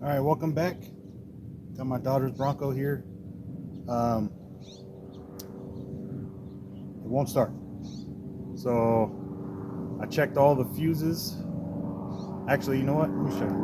All right, welcome back. Got my daughter's Bronco here. It won't start. So I checked all the fuses. Actually, you know what? Let me show you.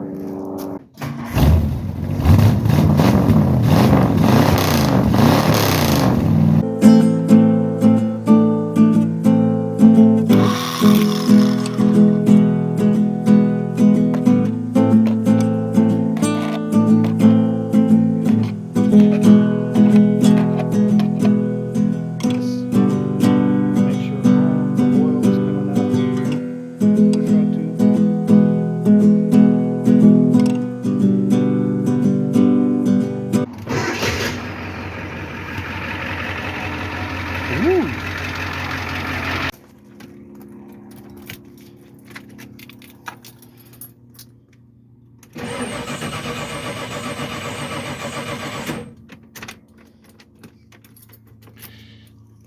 Make sure all the oil is coming out here. Push rod tube. Woo!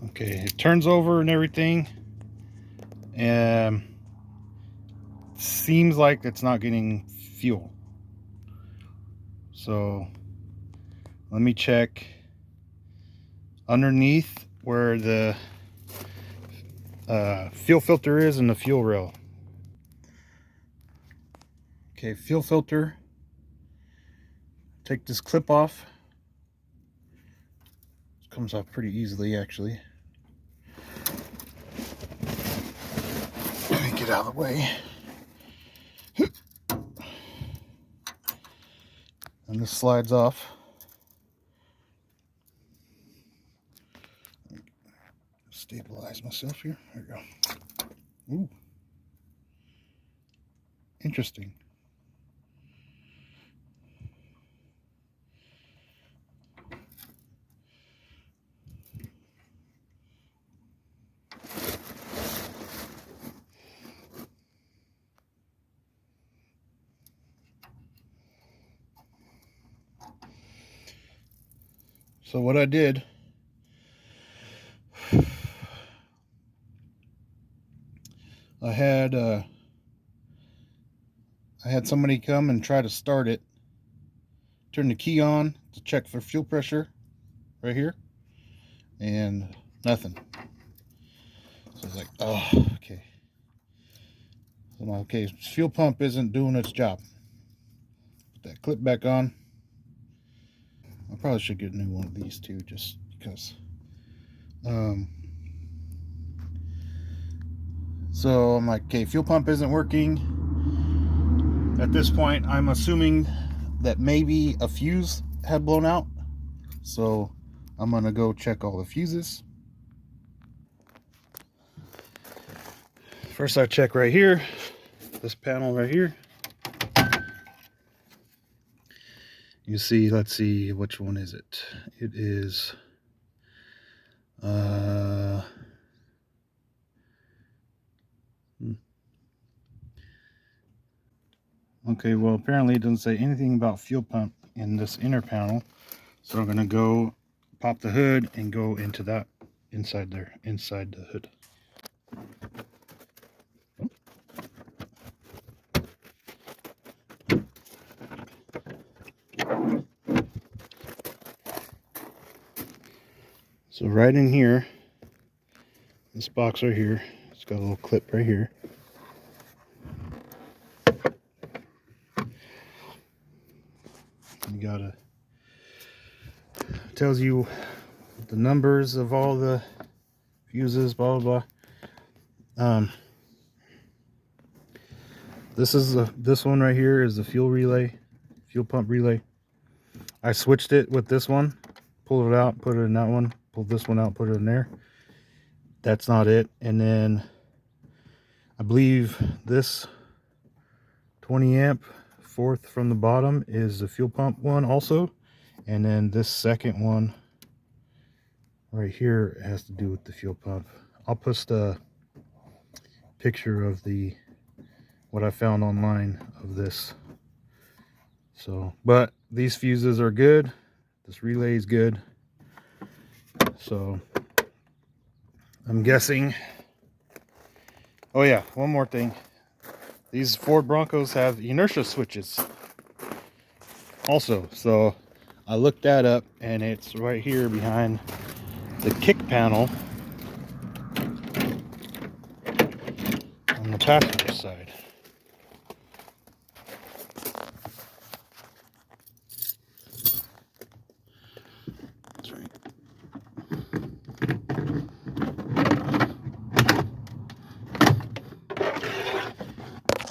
Okay, it turns over and everything, and seems like it's not getting fuel. So let me check underneath where the fuel filter is and the fuel rail. Okay, fuel filter. Take this clip off. It comes off pretty easily, actually. Let me get out of the way. And this slides off. Stabilize myself here. There we go. Ooh. Interesting. So what I did, I had somebody come and try to start it. Turn the key on to check for fuel pressure right here, and nothing. So I was like, oh, okay. So I'm like, okay, fuel pump isn't doing its job. Put that clip back on. I probably should get a new one of these too, just because. So I'm like, okay, fuel pump isn't working. At this point, I'm assuming that maybe a fuse had blown out. So I'm gonna go check all the fuses. First I check right here, this panel right here. You see, let's see, which one is it? It is okay, well, apparently it doesn't say anything about fuel pump in this inner panel. So I'm gonna go pop the hood and go into that inside there, inside the hood. So right in here, this box right here, it's got a little clip right here. You gotta, tells you the numbers of all the fuses, blah blah blah. This one right here is the fuel relay, fuel pump relay. I switched it with this one, pulled it out, put it in that one, pulled this one out, put it in there. That's not it. And then I believe this 20 amp fourth from the bottom is the fuel pump one also. And then this second one right here has to do with the fuel pump. I'll post a picture of what I found online of this. So, but these fuses are good. This relay is good. So I'm guessing. Oh yeah, one more thing. These Ford Broncos have inertia switches. also. So I looked that up, and it's right here behind the kick panel on the passenger side. That's right.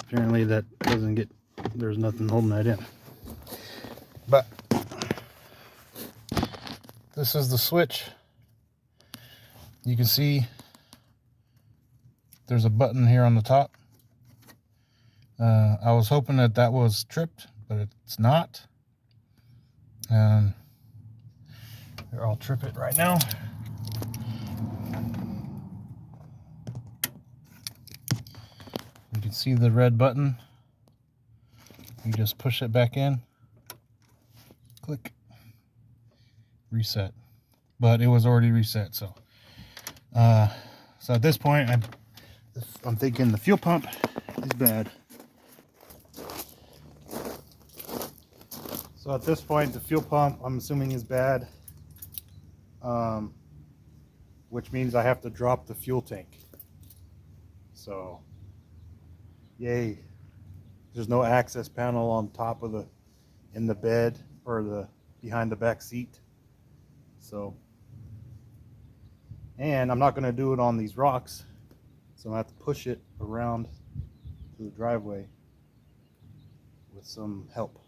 Apparently that doesn't get, there's nothing holding that in. But this is the switch. You can see there's a button here on the top. I was hoping that that was tripped, but it's not. Here, I'll trip it right now. You can see the red button. You just push it back in. Click. Reset. But it was already reset, so at this point I'm thinking the fuel pump is bad. So at this point the fuel pump, I'm assuming, is bad, which means I have to drop the fuel tank. So yay, there's no access panel on top of in the bed or behind the back seat. So, and I'm not going to do it on these rocks, so I'm going to have to push it around to the driveway with some help.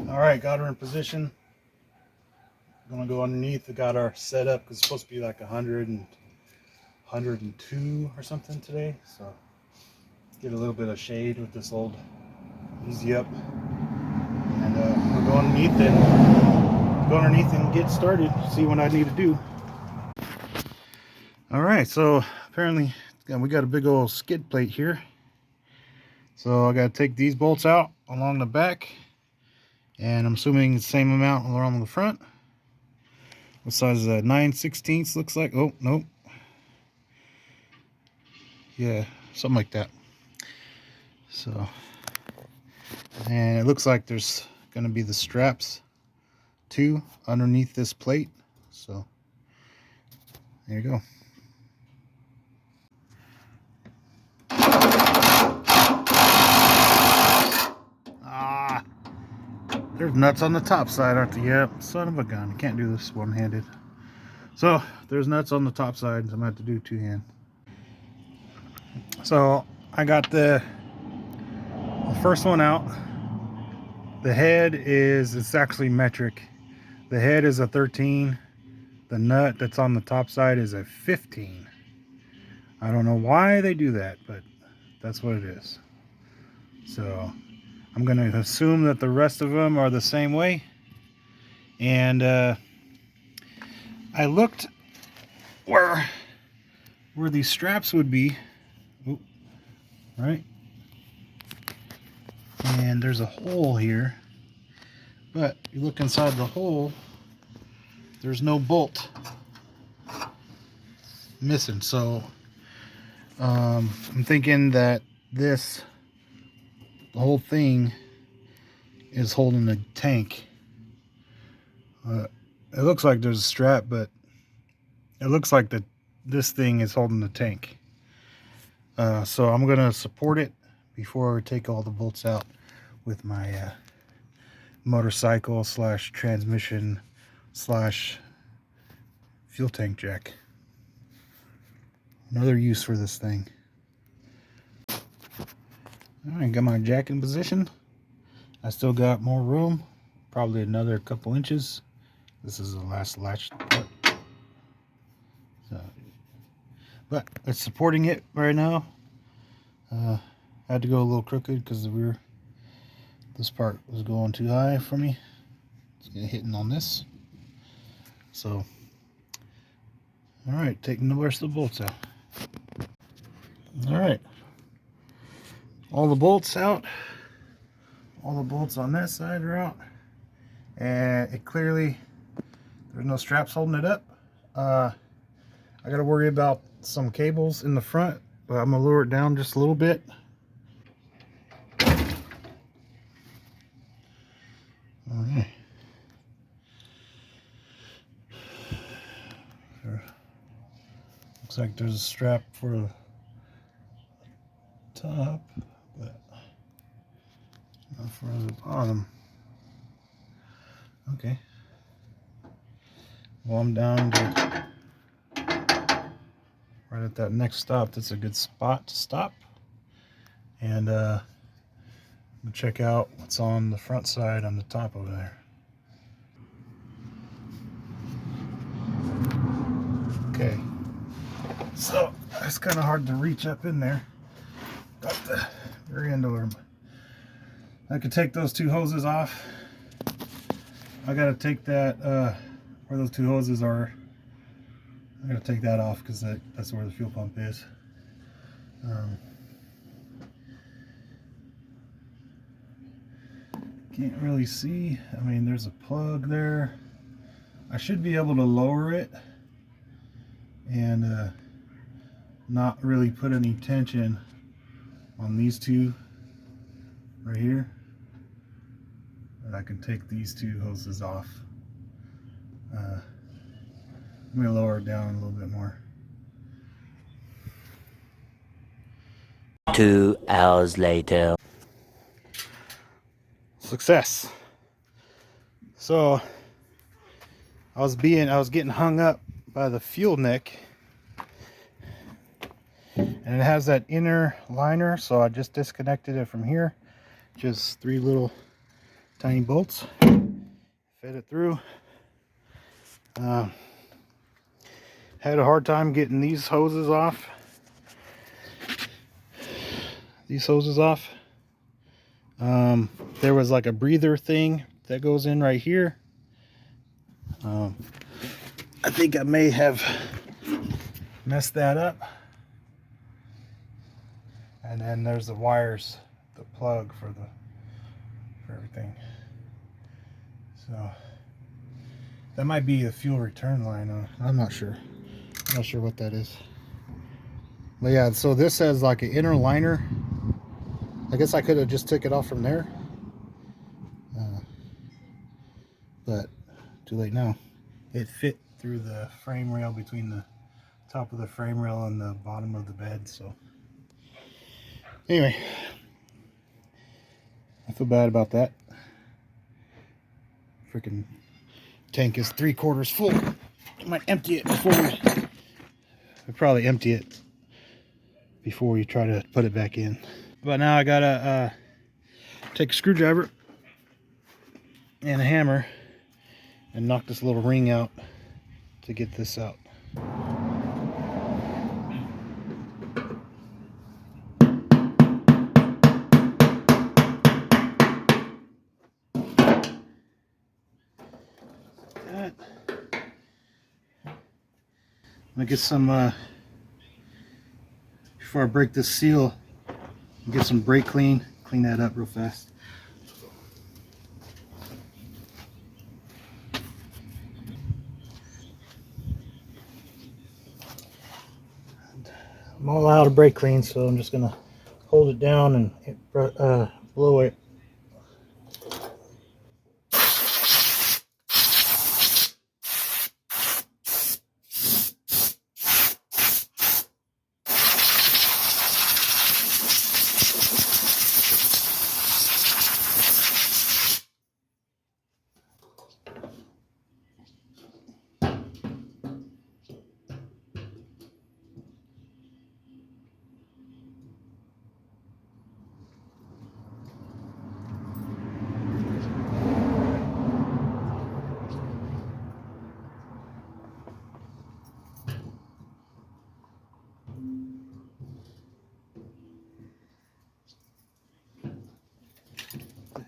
Alright, got her in position. I'm gonna go underneath. We got our setup because it's supposed to be like 102 or something today. So get a little bit of shade with this old Easy Up. And we'll go underneath and get started, see what I need to do. Alright, so apparently we got a big old skid plate here. So I gotta take these bolts out along the back. And I'm assuming the same amount along the front. What size is that? 9/16 looks like. Oh, nope. Yeah, something like that. So, and it looks like there's going to be the straps too underneath this plate. So, there you go. Ah, there's nuts on the top side, aren't there? Yep, son of a gun. I can't do this one-handed. So, there's nuts on the top side, so I'm going to have to do two-hand. So, I got the first one out. The head it's actually metric. The head is a 13. The nut that's on the top side is a 15. I don't know why they do that, but that's what it is. So I'm going to assume that the rest of them are the same way. And I looked where these straps would be. Oop, right? And there's a hole here. But you look inside the hole, there's no bolt missing. So I'm thinking that the whole thing is holding the tank. It looks like there's a strap, but it looks like this thing is holding the tank. So I'm going to support it before I take all the bolts out with my motorcycle / transmission / fuel tank jack. Another use for this thing. Alright, got my jack in position. I still got more room, probably another couple inches. This is the last latch part. So, but it's supporting it right now. I had to go a little crooked because the rear, this part was going too high for me. It's getting hitting on this. So, alright, taking the rest of the bolts out. Alright, all the bolts out. All the bolts on that side are out. And it clearly, there's no straps holding it up. I got to worry about some cables in the front, but I'm going to lower it down just a little bit. Alright. Looks like there's a strap for the top, but not for the bottom. Okay. Well, I'm down to right at that next stop. That's a good spot to stop. And we'll check out what's on the front side on the top over there. Okay. So it's kind of hard to reach up in there. Got the very end of them. I could take those two hoses off. I gotta take that where those two hoses are. I gotta take that off because that's where the fuel pump is. Can't really see. I mean, there's a plug there. I should be able to lower it and not really put any tension on these two right here. And I can take these two hoses off. I'm going to lower it down a little bit more. 2 hours later. Success. So I was getting hung up by the fuel neck, and it has that inner liner, so I just disconnected it from here. Just 3 little tiny bolts, fed it through. Had a hard time getting these hoses off. There was like a breather thing that goes in right here. I think I may have messed that up. And then there's the wires, the plug for everything. So that might be a fuel return line. I'm not sure. I'm not sure what that is. But yeah, so this has like an inner liner. I guess I could have just took it off from there. But too late now. It fit through the frame rail, between the top of the frame rail and the bottom of the bed. So anyway, I feel bad about that. Freaking tank is 3/4 full. I might empty it before we probably empty it before we try to put it back in. But now I gotta take a screwdriver and a hammer and knock this little ring out to get this out. That. I'm gonna get some before I break this seal, get some brake clean that up real fast. I'm all out of brake clean, so I'm just gonna hold it down and blow it.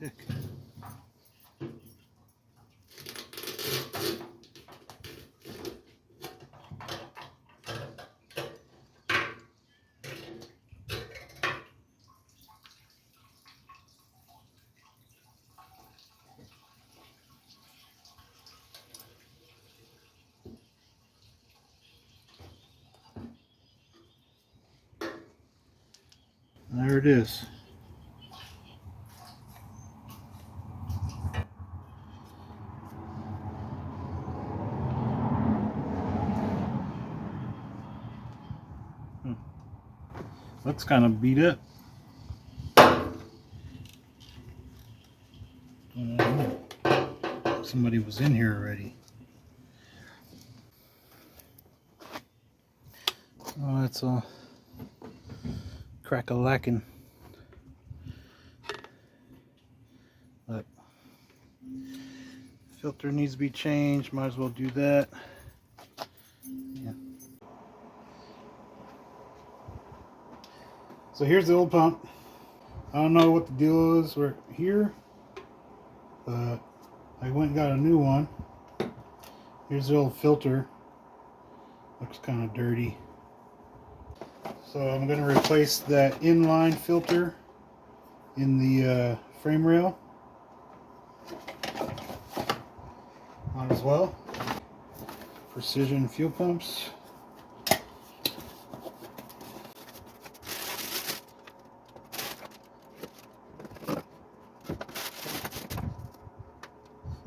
heck? There it is. Looks kind of beat up. Somebody was in here already. Oh, it's all crack-a-lacking. But filter needs to be changed. Might as well do that. Yeah. So here's the old pump. I don't know what the deal is. We're here, but I went and got a new one. Here's the old filter. Looks kind of dirty. So I'm going to replace that inline filter in the frame rail. Might as well. Precision fuel pumps.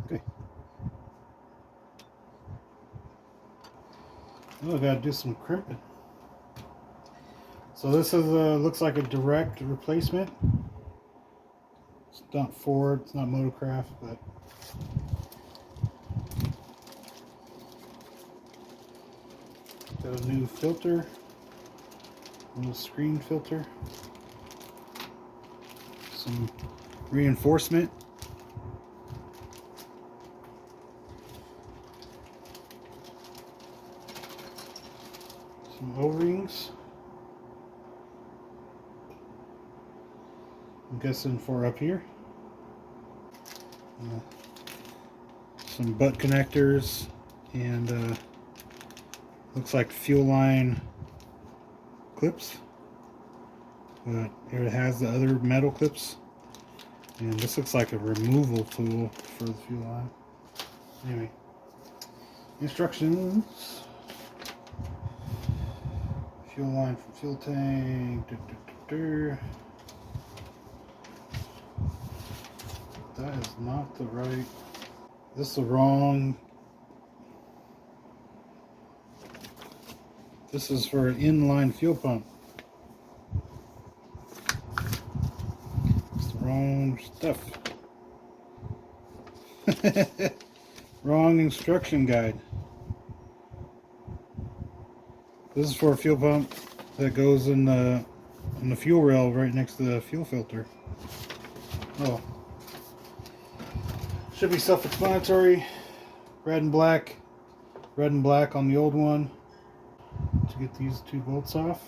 Okay. Oh, I gotta do some crimping. So this is looks like a direct replacement. It's not Ford, it's not Motocraft, but got a new filter, a little screen filter, some reinforcement, some O-rings. I'm guessing for up here. Some butt connectors and looks like fuel line clips, but it has the other metal clips, and this looks like a removal tool for the fuel line. Anyway, instructions. Fuel line from fuel tank. That is not the right. This is the wrong. This is for an inline fuel pump. It's the wrong stuff. Wrong instruction guide. This is for a fuel pump that goes in the fuel rail right next to the fuel filter. Oh. Should be self-explanatory. Red and black on the old one. To get these two bolts off,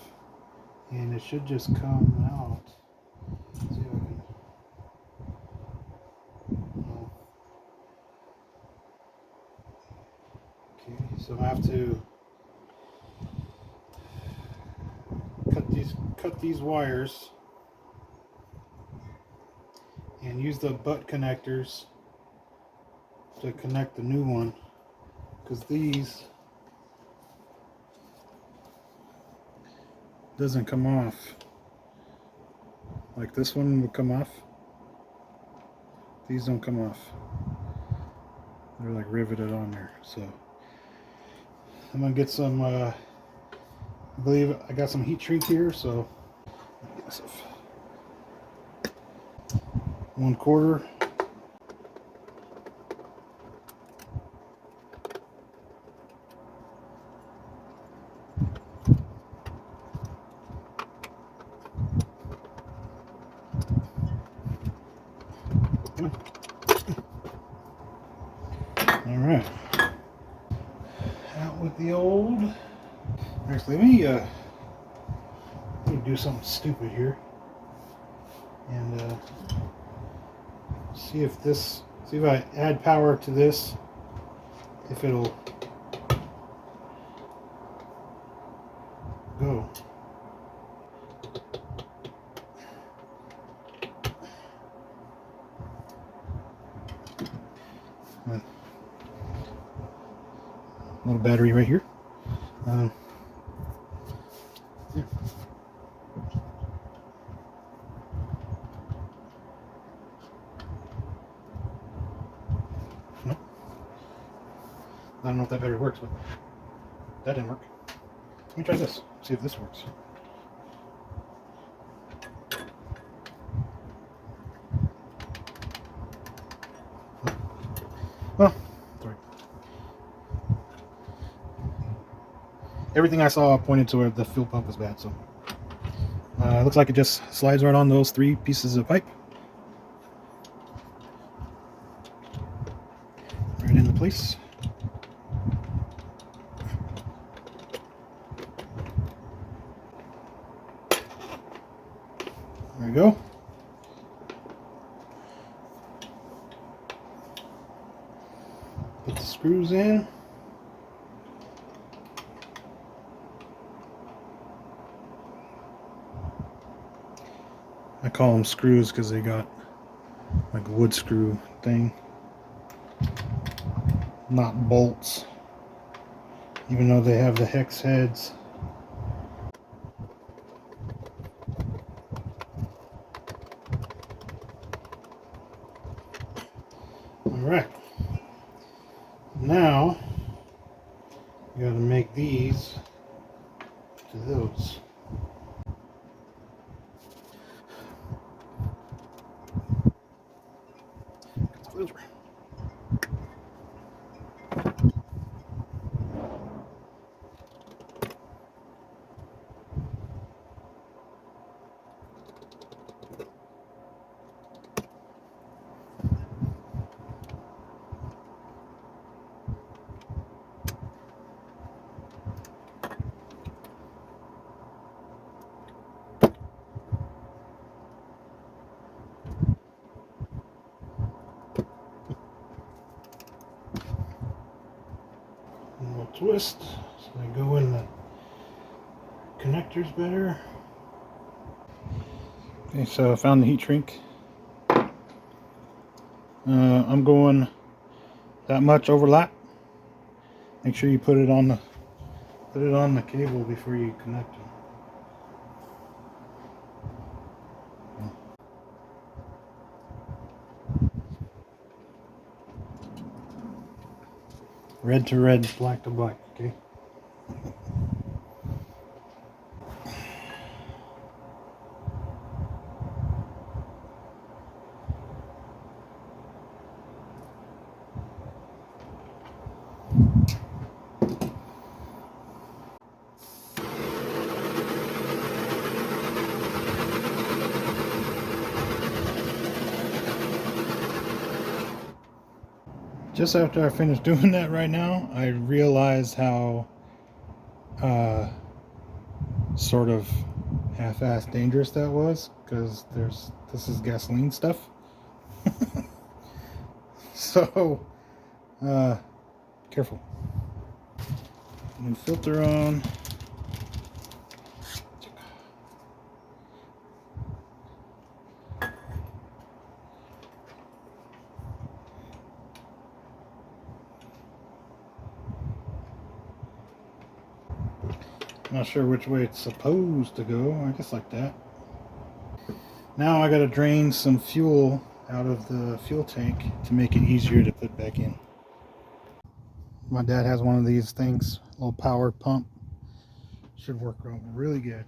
and it should just come out. Let's see if I can. Oh. Okay, so I have to cut these wires and use the butt connectors to connect the new one, because these doesn't come off. Like this one would come off. These don't come off. They're like riveted on there. So I'm gonna get some I believe I got some heat shrink here, so 1/4. Alright. Out with the old. Actually, let me do something stupid here. And See if I add power to this, if it'll go. Little battery right here. Yeah. Nope. I don't know if that battery works, but that didn't work. Let me try this. See if this works. Well, sorry. Everything I saw pointed to where the fuel pump was bad, so it looks like it just slides right on those 3 pieces of pipe. Right into place. There we go. Put the screws in. I call them screws because they got like a wood screw thing, not bolts, even though they have the hex heads. Alright, now you gotta make these to those. And we'll twist so they go in the connectors better. Okay, so I found the heat shrink. I'm going that much overlap. Make sure you put it on the cable before you connect them. Red to red, black to black, okay? Just after I finished doing that right now, I realized how sort of half-assed dangerous that was, because this is gasoline stuff. So careful. New filter on. Not sure which way it's supposed to go. I guess like that. Now I gotta drain some fuel out of the fuel tank to make it easier to put back in. My dad has one of these things, a little powered pump. Should work really good.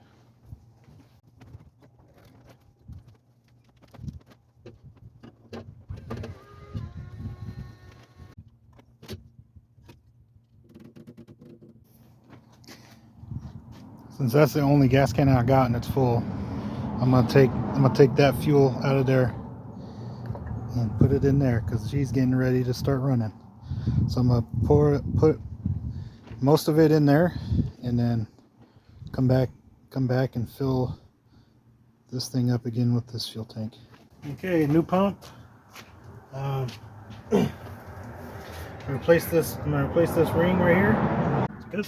Since that's the only gas can I got and it's full, I'm gonna take that fuel out of there and put it in there because she's getting ready to start running. So I'm gonna put most of it in there and then come back and fill this thing up again with this fuel tank. Okay, new pump. I'm gonna replace this. I'm gonna replace this ring right here. It's good.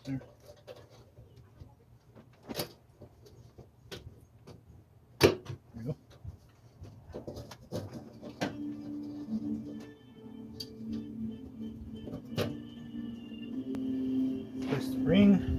There you go. Replace the ring.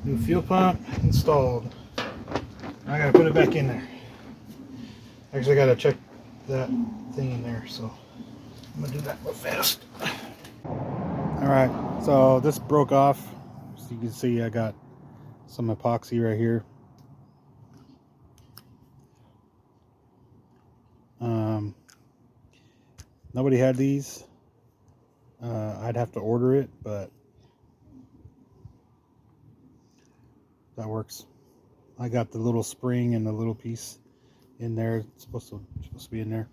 New fuel pump installed. I gotta put it back in there. Actually, I gotta check that thing in there, so I'm gonna do that real fast. Alright, so this broke off. So you can see I got some epoxy right here. Nobody had these. I'd have to order it, but that works. I got the little spring and the little piece in there. It's supposed to be in there.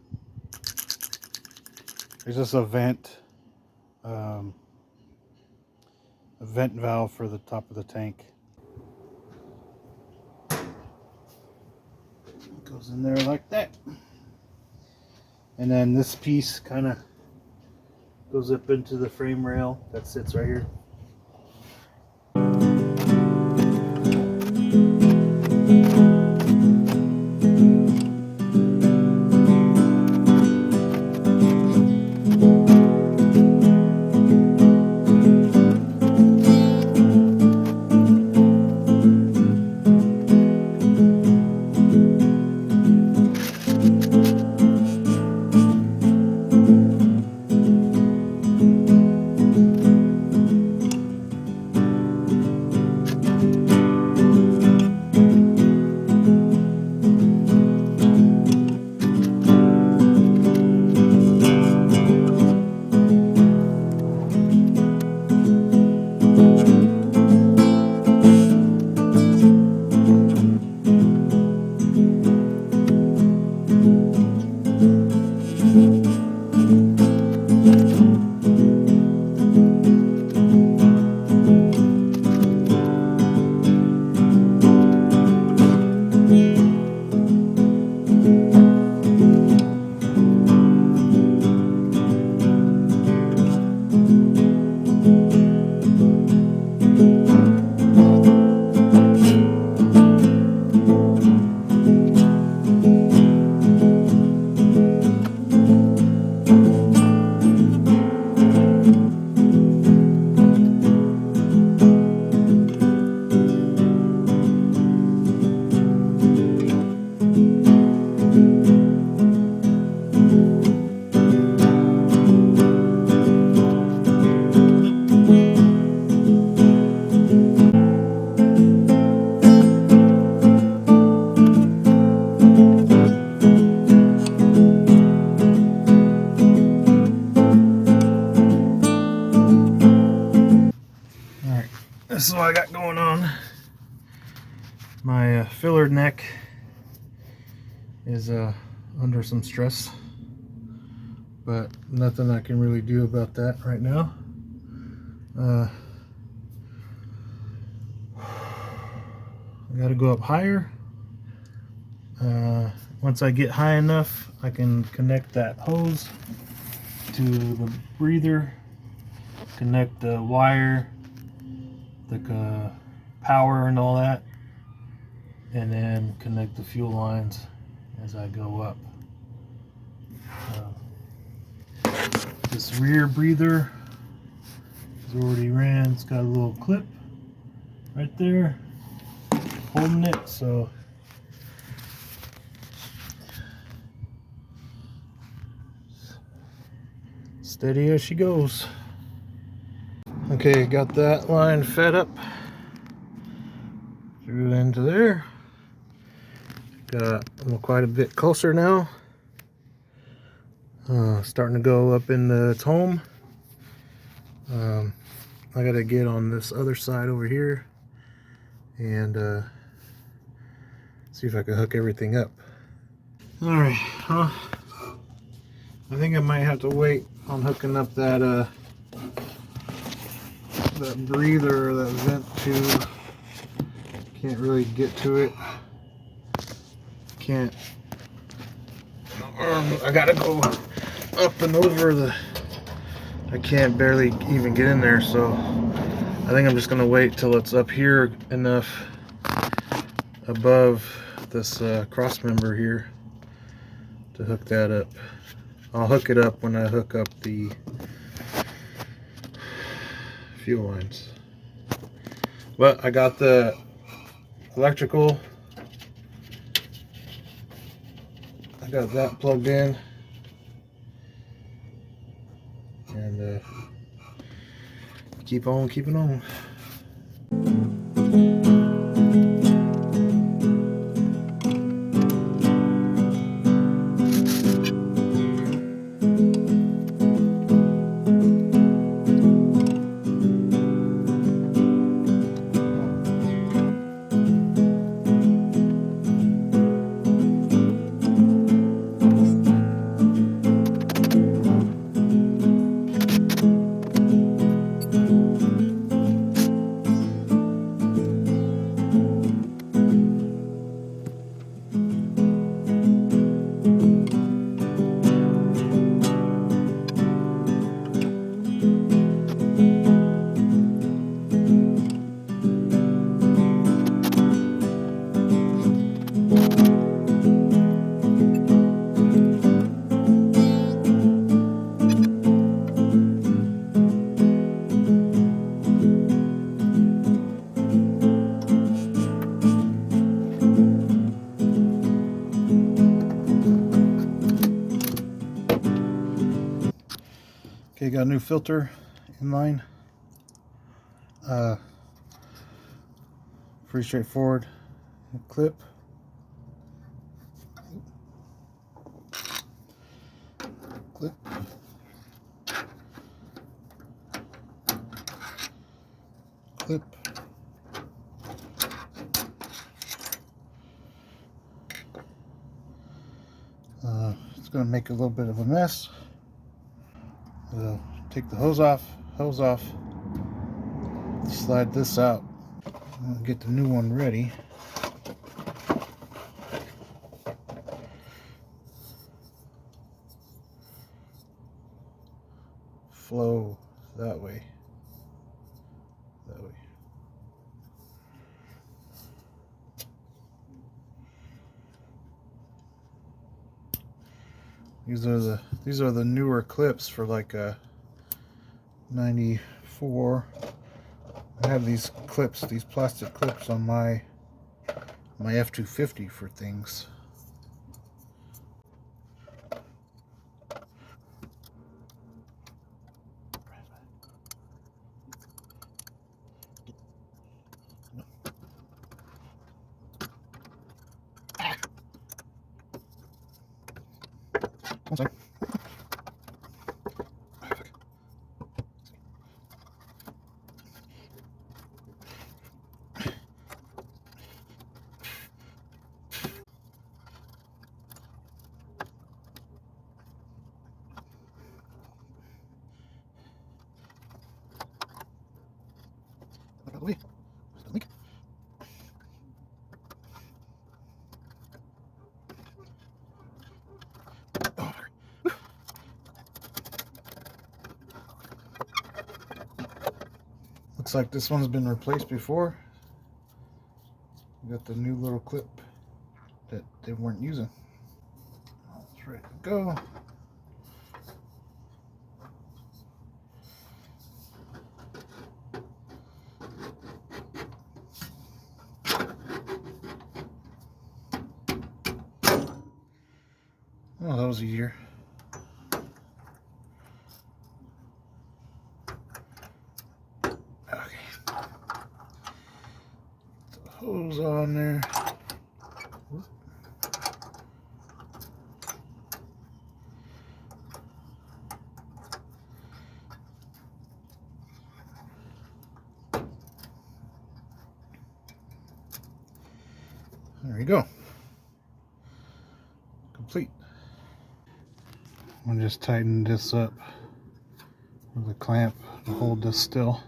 There's just a vent valve for the top of the tank. It goes in there like that. And then this piece kind of goes up into the frame rail that sits right here. This is what I got going on. My filler neck is under some stress, but nothing I can really do about that right now. I got to go up higher. Once I get high enough, I can connect that hose to the breather, connect the wire, the power and all that, and then connect the fuel lines as I go up. This rear breather is already ran. It's got a little clip right there holding it, so steady as she goes. Okay, got that line fed up through into there. Got quite a bit closer now. Starting to go up into its home. I gotta get on this other side over here and see if I can hook everything up. Alright, I think I might have to wait on hooking up that that breather or that vent tube. Can't really get to it. Can't. I gotta go up and over the. I can't barely even get in there, so I think I'm just gonna wait till it's up here enough above this cross member here to hook that up. I'll hook it up when I hook up the fuel lines. But I got the electrical. I got that plugged in. And keep on keeping on. Okay, got a new filter in line. Pretty straightforward. Clip. Clip. Clip. It's going to make a little bit of a mess. Take the hose off, slide this out. I'm going to get the new one ready. Flow that way. That way. These are the newer clips for like a 94. I have these clips, these plastic clips on my F-250 for things. One second. Wait. Looks like this one's been replaced before. Got the new little clip that they weren't using. It's ready to go. Oh, that was easier. Okay. The hose on there. you go. Complete. I'm gonna just tighten this up with a clamp to hold this still.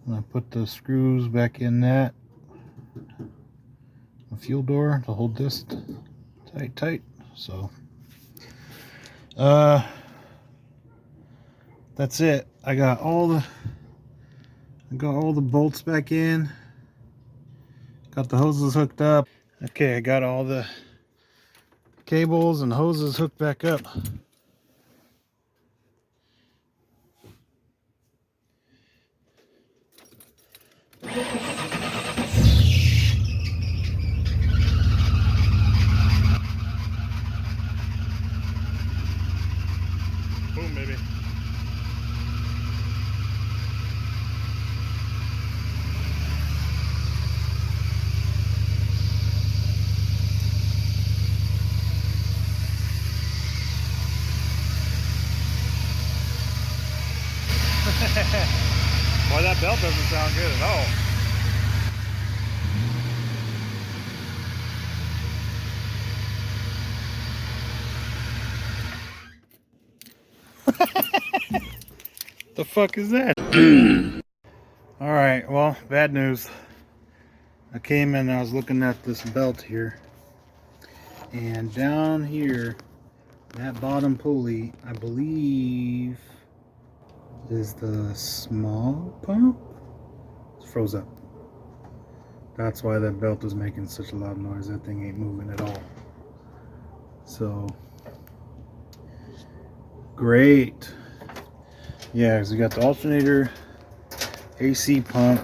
I'm gonna put the screws back in that. A fuel door to hold this tight. So that's it. I got all the bolts back in. Got the hoses hooked up. Okay, I got all the cables and hoses hooked back up. Boom, baby. Boy, that belt doesn't sound good at all. The fuck is that? Alright, well, bad news. I came in and I was looking at this belt here. And down here, that bottom pulley, I believe, is the small pump. It's froze up. That's why that belt is making such a loud noise. That thing ain't moving at all. So, great. Yeah, because we got the alternator, AC pump.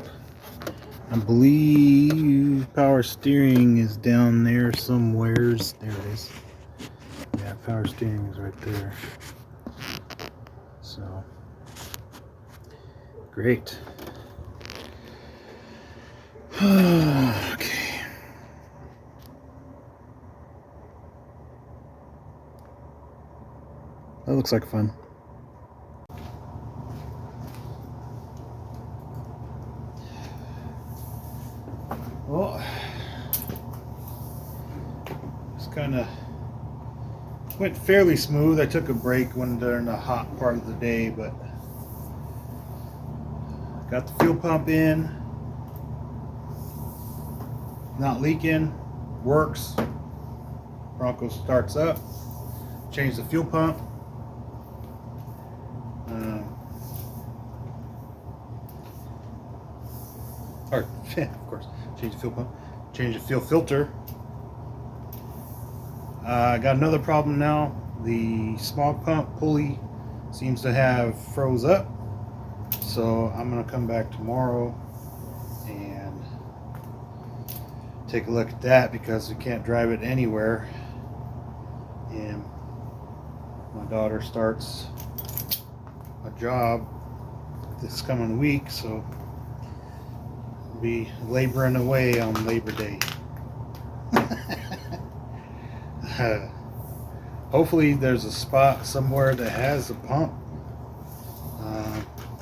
I believe power steering is down there somewheres. There it is. Yeah, power steering is right there. So, great. Okay. That looks like fun. Well, it's kind of went fairly smooth. I took a break when during the hot part of the day, but got the fuel pump in, not leaking, works. Bronco starts up. Change the fuel pump. Or, of course, change the fuel pump. Change the fuel filter. I got another problem now. The smog pump pulley seems to have froze up. So I'm going to come back tomorrow and take a look at that because we can't drive it anywhere. And my daughter starts a job this coming week, so I'll be laboring away on Labor Day. Hopefully there's a spot somewhere that has a pump.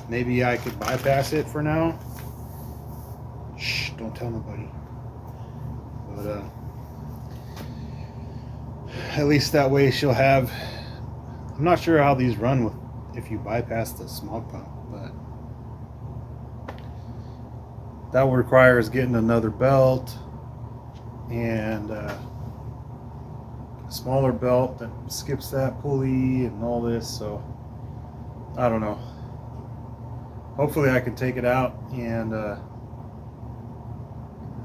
Maybe I could bypass it for now. Shh, don't tell nobody. But at least that way she'll have. I'm not sure how these run with if you bypass the smog pump, but that requires getting another belt and a smaller belt that skips that pulley and all this. So I don't know. Hopefully I can take it out and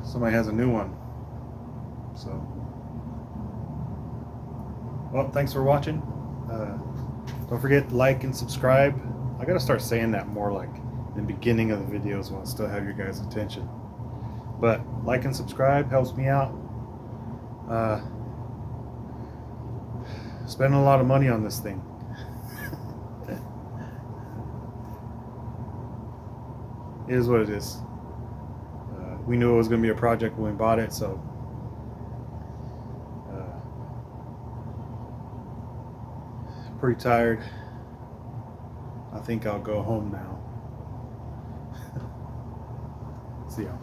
somebody has a new one. So, well, thanks for watching. Don't forget to like and subscribe. I gotta start saying that more, like in the beginning of the videos when I still have your guys' attention. But like and subscribe helps me out. Spending a lot of money on this thing. It is what it is. We knew it was going to be a project when we bought it, so pretty tired. I think I'll go home now. See ya.